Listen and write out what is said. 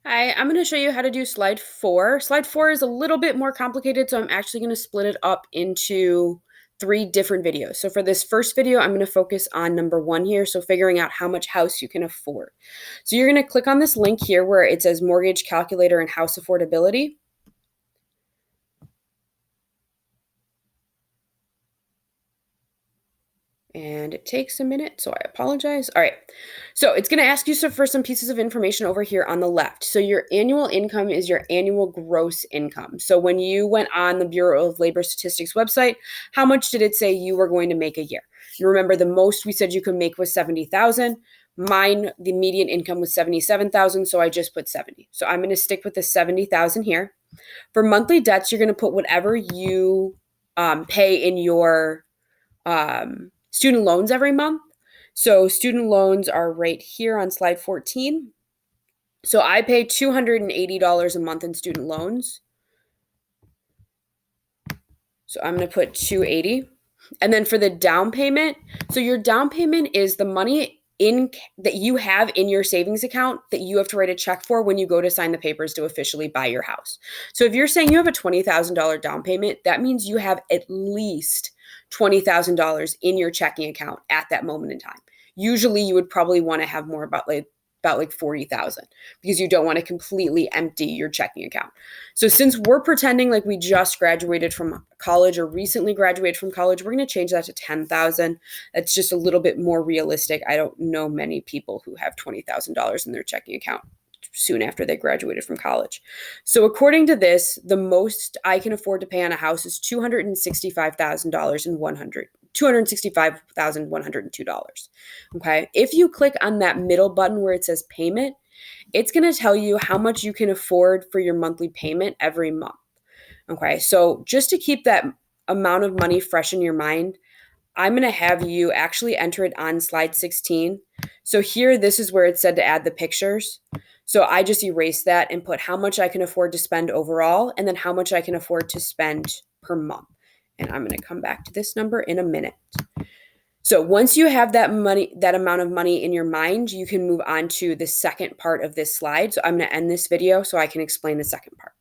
Hi, I'm going to show you how to do slide 4. Slide 4 is a little bit more complicated, so I'm actually going to split it up into 3 different videos. So for this first video, I'm going to focus on number 1 here, so figuring out how much house you can afford. So you're going to click on this link here where it says mortgage calculator and house affordability. And it takes a minute, so I apologize. All right, so it's going to ask you for some pieces of information over here on the left. So your annual income is your annual gross income. So when you went on the Bureau of Labor Statistics website, how much did it say you were going to make a year? You remember the most we said you could make was 70,000. Mine, the median income was 77,000, so I just put 70. So I'm going to stick with the 70,000 here. For monthly debts, you're going to put whatever you pay in your student loans every month. So student loans are right here on slide 14. So I pay $280 a month in student loans. So I'm going to put 280. And then for the down payment, so your down payment is the money in that you have in your savings account that you have to write a check for when you go to sign the papers to officially buy your house. So if you're saying you have a $20,000 down payment, that means you have at least $20,000 in your checking account at that moment in time. Usually you would probably want to have more about 40,000 because you don't want to completely empty your checking account. So since we're pretending like we just graduated from college or recently graduated from college, we're going to change that to 10,000. That's just a little bit more realistic. I don't know many people who have $20,000 in their checking account soon after they graduated from college. So according to this, the most I can afford to pay on a house is $265,102. Okay. If you click on that middle button where it says payment, it's going to tell you how much you can afford for your monthly payment every month. Okay. So just to keep that amount of money fresh in your mind, I'm going to have you actually enter it on slide 16. So here, this is where it said to add the pictures. So I just erased that and put how much I can afford to spend overall and then how much I can afford to spend per month. And I'm going to come back to this number in a minute. So once you have that money, that amount of money in your mind, you can move on to the second part of this slide. So I'm going to end this video so I can explain the second part.